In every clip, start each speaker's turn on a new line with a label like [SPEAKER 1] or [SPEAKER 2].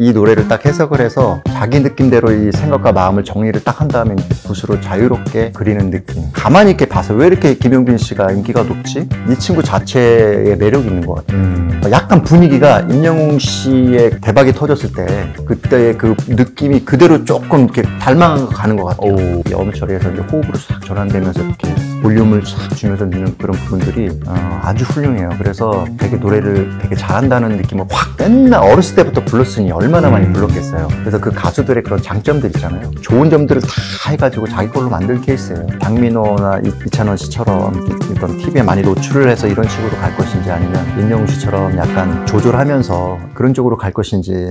[SPEAKER 1] 이 노래를 딱 해석을 해서 자기 느낌대로 이 생각과 마음을 정리를 딱 한 다음에 붓으로 자유롭게 그리는 느낌. 가만히 이렇게 봐서 왜 이렇게 김용빈 씨가 인기가 높지? 이 친구 자체의 매력이 있는 것 같아요. 약간 분위기가 임영웅 씨의 대박이 터졌을 때 그때의 그 느낌이 그대로 조금 이렇게 닮아가는 것 같아요. 이 어느 처리에서 이제 호흡으로 싹 전환되면서 이렇게 볼륨을 싹 주면서 넣는 그런 부분들이 아주 훌륭해요. 그래서 되게 노래를 되게 잘한다는 느낌을 확 맨날 어렸을 때부터 불렀으니 얼마나 많이 불렀겠어요. 그래서 그 가수들의 그런 장점들 있잖아요. 좋은 점들을 다 해가지고 자기 걸로 만들 케이스예요. 장민호나 이찬원 씨처럼 이런 TV에 많이 노출을 해서 이런 식으로 갈 것인지 아니면 임영웅 씨처럼 약간 조절하면서 그런 쪽으로 갈 것인지.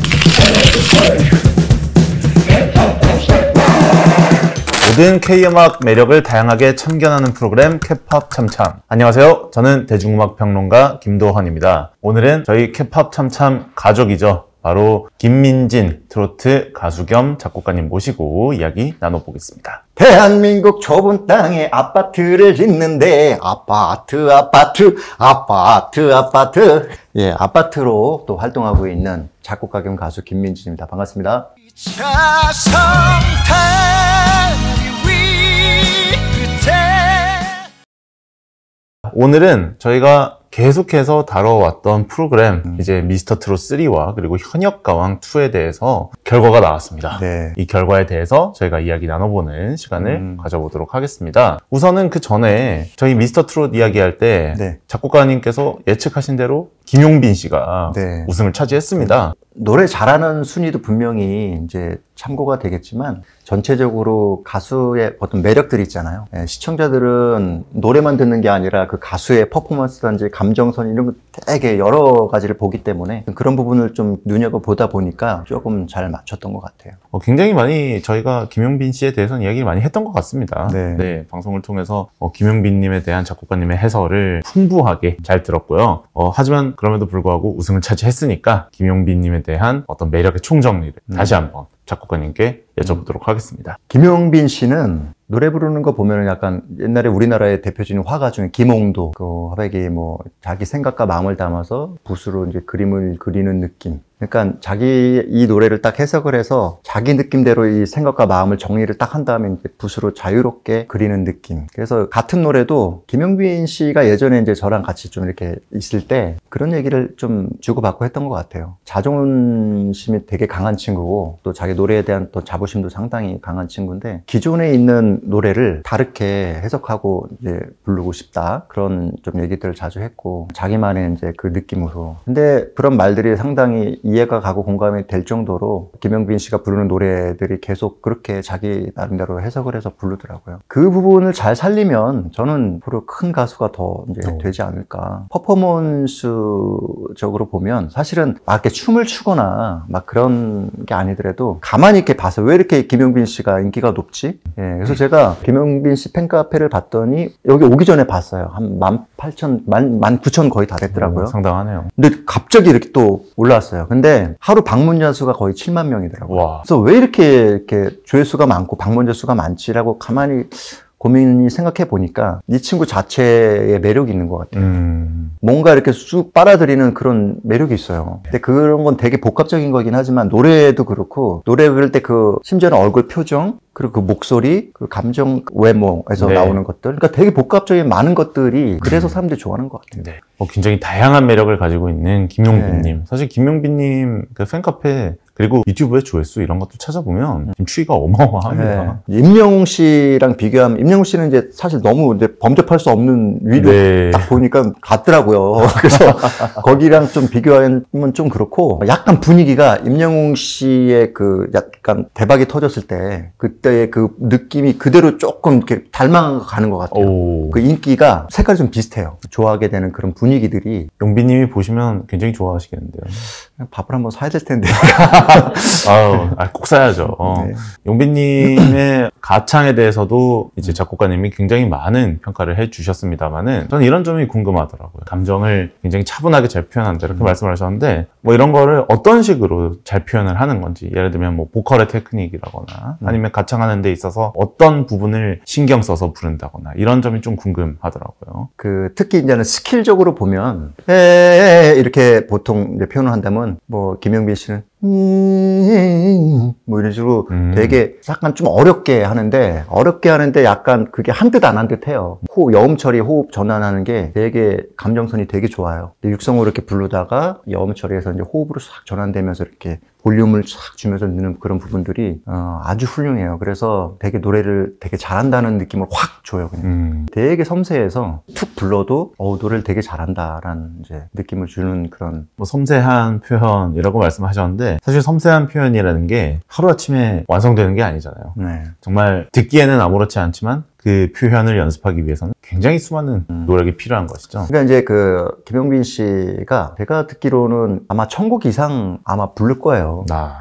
[SPEAKER 2] 모든 K-음악 매력을 다양하게 참견하는 프로그램 K-POP 참참. 안녕하세요. 저는 대중음악 평론가 김도헌입니다. 오늘은 저희 K-POP 참참 가족이죠. 바로 김민진 트로트 가수 겸 작곡가님 모시고 이야기 나눠보겠습니다.
[SPEAKER 1] 대한민국 좁은 땅에 아파트를 짓는데 아파트 예, 아파트로 또 활동하고 있는 작곡가 겸 가수 김민진입니다. 반갑습니다.
[SPEAKER 2] 오늘은 저희가 계속해서 다뤄왔던 프로그램 이제 미스터 트롯 3와 그리고 현역 가왕 2에 대해서 결과가 나왔습니다.
[SPEAKER 1] 네.
[SPEAKER 2] 이 결과에 대해서 저희가 이야기 나눠보는 시간을 가져보도록 하겠습니다. 우선은 그 전에 저희 미스터 트롯 이야기할 때
[SPEAKER 1] 네.
[SPEAKER 2] 작곡가님께서 예측하신 대로 김용빈 씨가
[SPEAKER 1] 네.
[SPEAKER 2] 우승을 차지했습니다.
[SPEAKER 1] 노래 잘하는 순위도 분명히 이제 참고가 되겠지만 전체적으로 가수의 어떤 매력들이 있잖아요. 예, 시청자들은 노래만 듣는 게 아니라 그 가수의 퍼포먼스든지 감정선 이런 거 되게 여러 가지를 보기 때문에 그런 부분을 좀 눈여겨보다 보니까 조금 잘 맞췄던 것 같아요.
[SPEAKER 2] 굉장히 많이 저희가 김용빈 씨에 대해서는 이야기를 많이 했던 것 같습니다.
[SPEAKER 1] 네.
[SPEAKER 2] 방송을 통해서 김용빈님에 대한 작곡가님의 해설을 풍부하게 잘 들었고요. 하지만 그럼에도 불구하고 우승을 차지했으니까 김용빈님에 대한 어떤 매력의 총정리를 다시 한번 작곡가님께 여쭤보도록 하겠습니다.
[SPEAKER 1] 김용빈 씨는 노래 부르는 거 보면은 약간 옛날에 우리나라의 대표적인 화가 중에 김홍도 그 화백이 뭐 자기 생각과 마음을 담아서 붓으로 이제 그림을 그리는 느낌. 그러니까 자기 이 노래를 딱 해석을 해서 자기 느낌대로 이 생각과 마음을 정리를 딱 한 다음에 이제 붓으로 자유롭게 그리는 느낌. 그래서 같은 노래도 김용빈 씨가 예전에 이제 저랑 같이 좀 이렇게 있을 때 그런 얘기를 좀 주고받고 했던 것 같아요. 자존심이 되게 강한 친구고 또 자기 노래에 대한 또 자부심도 상당히 강한 친구인데 기존에 있는 노래를 다르게 해석하고 이제 부르고 싶다. 그런 좀 얘기들을 자주 했고 자기만의 이제 그 느낌으로. 근데 그런 말들이 상당히 이해가 가고 공감이 될 정도로 김용빈 씨가 부르는 노래들이 계속 그렇게 자기 나름대로 해석을 해서 부르더라고요. 그 부분을 잘 살리면 저는 앞으로 큰 가수가 더 이제 되지 않을까. 퍼포먼스적으로 보면 사실은 막 이렇게 춤을 추거나 막 그런 게 아니더라도 가만히 이렇게 봐서 왜 이렇게 김용빈 씨가 인기가 높지? 예, 그래서 제가 김용빈 씨 팬카페를 봤더니 여기 오기 전에 봤어요. 한 18,000, 19,000 거의 다 됐더라고요.
[SPEAKER 2] 상당하네요.
[SPEAKER 1] 근데 갑자기 이렇게 또 올라왔어요. 근데 하루 방문자 수가 거의 7만 명이더라고요.
[SPEAKER 2] 와.
[SPEAKER 1] 그래서 왜 이렇게 조회수가 많고 방문자 수가 많지라고 가만히 고민이 생각해 보니까 이 친구 자체의 매력이 있는 것 같아요. 뭔가 이렇게 쑥 빨아들이는 그런 매력이 있어요. 근데 그런 건 되게 복합적인 거긴 하지만 노래도 그렇고 노래 부를 때 그 심지어는 얼굴 표정 그리고 그 목소리, 그 감정, 외모에서 나오는 것들. 그러니까 되게 복합적인 많은 것들이 그래서 사람들이 좋아하는 것 같아요.
[SPEAKER 2] 네. 굉장히 다양한 매력을 가지고 있는 김용빈님. 사실 김용빈님 그 팬카페 그리고 유튜브의 조회수 이런 것도 찾아보면 추이가 어마어마합니다.
[SPEAKER 1] 임영웅 씨랑 비교하면 임영웅 씨는 이제 사실 너무 이제 범접할 수 없는 위로 딱 보니까 같더라고요. 그래서 거기랑 좀 비교하면 좀 그렇고 약간 분위기가 임영웅 씨의 그 약간 대박이 터졌을 때 그때의 그 느낌이 그대로 조금 이렇게 닮아가는 것 같아요. 그 인기가 색깔이 좀 비슷해요. 좋아하게 되는 그런 분위기들이.
[SPEAKER 2] 용빈님이 보시면 굉장히 좋아하시겠는데요.
[SPEAKER 1] 밥을 한번 사야 될 텐데.
[SPEAKER 2] 꼭 사야죠.
[SPEAKER 1] 네.
[SPEAKER 2] 용빈님의 가창에 대해서도 이제 작곡가님이 굉장히 많은 평가를 해주셨습니다만은 저는 이런 점이 궁금하더라고요. 감정을 굉장히 차분하게 잘 표현한다 이렇게 말씀을 하셨는데 뭐 이런 거를 어떤 식으로 잘 표현을 하는 건지 예를 들면 뭐 보컬의 테크닉이라거나 아니면 가창하는 데 있어서 어떤 부분을 신경 써서 부른다거나 이런 점이 좀 궁금하더라고요.
[SPEAKER 1] 특히 이제는 스킬적으로 보면 이렇게 보통 이제 표현을 한다면 뭐 김용빈 씨는 뭐 이런 식으로 되게 약간 좀 어렵게 하는데 약간 그게 한 듯 안 한 듯 해요. 여음 처리, 호흡 전환하는 게 되게 감정선이 되게 좋아요. 육성으로 이렇게 부르다가 여음 처리해서 이제 호흡으로 싹 전환되면서 이렇게 볼륨을 싹 주면서 넣는 그런 부분들이 아주 훌륭해요. 그래서 되게 노래를 되게 잘한다는 느낌을 확 줘요. 그냥. 되게 섬세해서 툭 불러도 노래를 되게 잘한다라는 이제 느낌을 주는 그런.
[SPEAKER 2] 뭐 섬세한 표현이라고 말씀하셨는데 사실 섬세한 표현이라는 게 하루아침에 완성되는 게 아니잖아요.
[SPEAKER 1] 네.
[SPEAKER 2] 정말 듣기에는 아무렇지 않지만 그 표현을 연습하기 위해서는 굉장히 수많은 노력이 필요한 것이죠.
[SPEAKER 1] 그러니까 이제 김용빈 씨가 제가 듣기로는 아마 1000곡 이상 아마 부를 거예요.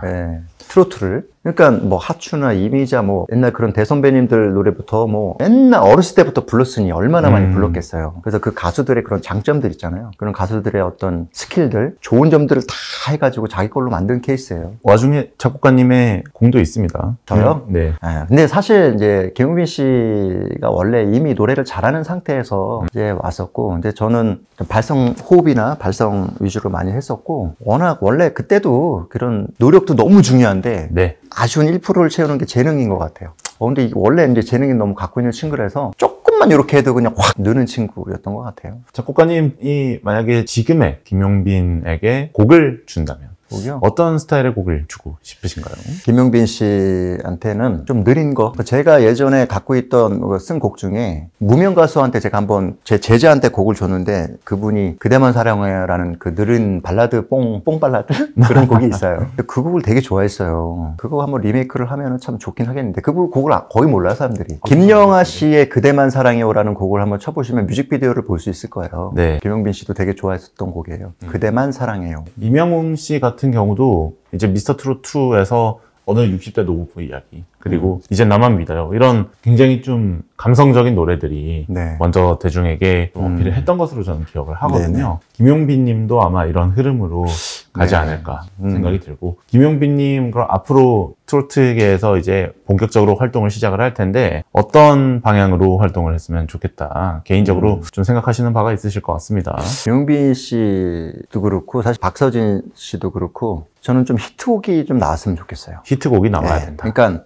[SPEAKER 1] 네. 트로트를. 그러니까 뭐 하추나 이미자 뭐 옛날 그런 대선배님들 노래부터 뭐 맨날 어렸을 때부터 불렀으니 얼마나 많이 불렀겠어요. 그래서 그 가수들의 그런 장점들 있잖아요. 그런 가수들의 어떤 스킬들, 좋은 점들을 다 해가지고 자기 걸로 만든 케이스예요.
[SPEAKER 2] 와중에 작곡가님의 공도 있습니다.
[SPEAKER 1] 저요?
[SPEAKER 2] 네.
[SPEAKER 1] 근데 사실 이제 김용빈 씨가 원래 이미 노래를 잘하는 상태에서 이제 왔었고, 근데 저는 발성 호흡이나 발성 위주로 많이 했었고, 워낙 원래 그때도 그런 노력도 너무 중요한데.
[SPEAKER 2] 네.
[SPEAKER 1] 아쉬운 1%를 채우는 게 재능인 것 같아요. 근데 이게 원래 이제 재능이 너무 갖고 있는 친구라서 조금만 이렇게 해도 그냥 확 느는 친구였던 것 같아요.
[SPEAKER 2] 작곡가님이 만약에 지금의 김용빈에게 곡을 준다면
[SPEAKER 1] 곡이요?
[SPEAKER 2] 어떤 스타일의 곡을 주고 싶으신가요?
[SPEAKER 1] 김용빈 씨한테는 좀 느린 거. 제가 예전에 갖고 있던 쓴 곡 중에 무명 가수한테 제가 한번 제 제자한테 곡을 줬는데 그분이 그대만 사랑해라는 그 느린 발라드 뽕 발라드 그런 곡이 있어요. 그 곡을 되게 좋아했어요. 그거 한번 리메이크를 하면 참 좋긴 하겠는데 그 곡을 거의 몰라요 사람들이. 김영하 씨의 그대만 사랑해요라는 곡을 한번 쳐보시면 뮤직비디오를 볼 수 있을 거예요.
[SPEAKER 2] 네.
[SPEAKER 1] 김용빈 씨도 되게 좋아했었던 곡이에요. 그대만 사랑해요.
[SPEAKER 2] 이명웅 씨 같은 경우도 이제 미스터 트롯 2에서 어느 60대 노부부 이야기 그리고 이제 나만 믿어요 이런 굉장히 좀 감성적인 노래들이
[SPEAKER 1] 네.
[SPEAKER 2] 먼저 대중에게 어필을 했던 것으로 저는 기억을 하거든요.
[SPEAKER 1] 네네.
[SPEAKER 2] 김용빈 님도 아마 이런 흐름으로 가지
[SPEAKER 1] 네.
[SPEAKER 2] 않을까 생각이 들고 김용빈 님 그럼 앞으로 트로트계에서 이제 본격적으로 활동을 시작을 할 텐데 어떤 방향으로 활동을 했으면 좋겠다 개인적으로 좀 생각하시는 바가 있으실 것 같습니다.
[SPEAKER 1] 김용빈 씨도 그렇고 사실 박서진 씨도 그렇고 저는 좀 히트곡이 좀 나왔으면 좋겠어요.
[SPEAKER 2] 히트곡이 나와야
[SPEAKER 1] 네.
[SPEAKER 2] 된다.
[SPEAKER 1] 그러니까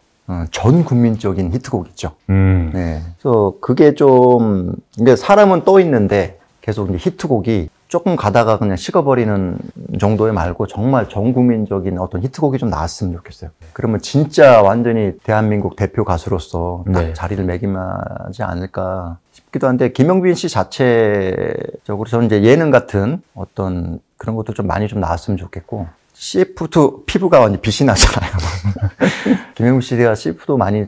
[SPEAKER 1] 전 국민적인 히트곡 있죠.
[SPEAKER 2] 네.
[SPEAKER 1] 그래서 그게 좀 이게 사람은 떠 있는데 계속 이제 히트곡이 조금 가다가 그냥 식어버리는 정도에 말고 정말 전 국민적인 어떤 히트곡이 좀 나왔으면 좋겠어요. 그러면 진짜 완전히 대한민국 대표 가수로서 딱
[SPEAKER 2] 네.
[SPEAKER 1] 자리를 매김하지 않을까 싶기도 한데 김용빈 씨 자체적으로 저는 이제 예능 같은 어떤 그런 것도 좀 많이 좀 나왔으면 좋겠고 CF도 피부가 완전 빛이 나잖아요. 김용빈 씨가 CF도 많이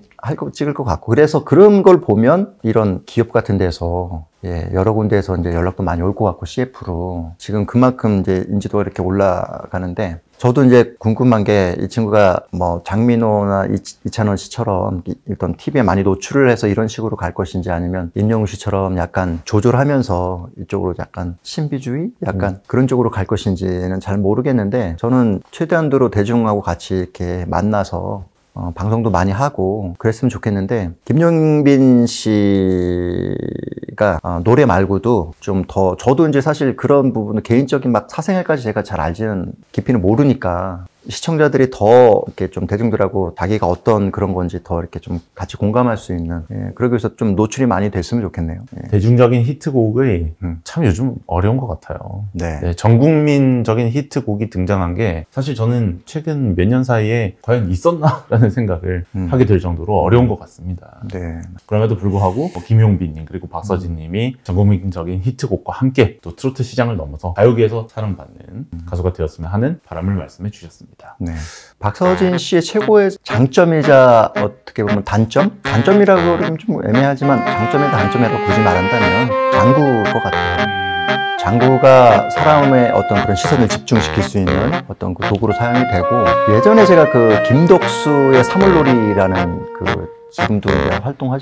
[SPEAKER 1] 찍을 것 같고 그래서 그런 걸 보면 이런 기업 같은 데서 여러 군데에서 이제 연락도 많이 올 것 같고 CF로 지금 그만큼 이제 인지도가 이렇게 올라가는데 저도 이제 궁금한 게 이 친구가 뭐 장민호나 이찬원 씨처럼 일단 TV에 많이 노출을 해서 이런 식으로 갈 것인지 아니면 임영웅 씨처럼 약간 조절하면서 이쪽으로 약간 신비주의? 약간 그런 쪽으로 갈 것인지는 잘 모르겠는데 저는 최대한도로 대중하고 같이 이렇게 만나서 방송도 많이 하고 그랬으면 좋겠는데 김용빈 씨가 노래 말고도 좀 더 저도 이제 사실 그런 부분은 개인적인 막 사생활까지 제가 잘 알지는 깊이는 모르니까 시청자들이 더 이렇게 좀 대중들하고 자기가 어떤 그런 건지 더 이렇게 좀 같이 공감할 수 있는 그러기 위해서 좀 노출이 많이 됐으면 좋겠네요.
[SPEAKER 2] 대중적인 히트곡이 참 요즘 어려운 것 같아요.
[SPEAKER 1] 네.
[SPEAKER 2] 전국민적인 히트곡이 등장한 게 사실 저는 최근 몇 년 사이에 과연 있었나라는 생각을 하게 될 정도로 어려운 것 같습니다.
[SPEAKER 1] 네.
[SPEAKER 2] 그럼에도 불구하고 김용빈님 그리고 박서진님이 전국민적인 히트곡과 함께 또 트로트 시장을 넘어서 가요계에서 사랑받는 가수가 되었으면 하는 바람을 말씀해 주셨습니다.
[SPEAKER 1] 네. 박서진 씨의 최고의 장점이자 어떻게 보면 단점? 단점이라고 그러면 좀 애매하지만 장점이나 단점이라고 굳이 말한다면 장구일 것 같아요. 장구가 사람의 어떤 그런 시선을 집중시킬 수 있는 어떤 그 도구로 사용이 되고 예전에 제가 그 김덕수의 사물놀이라는 그 지금도 이제 활동하시는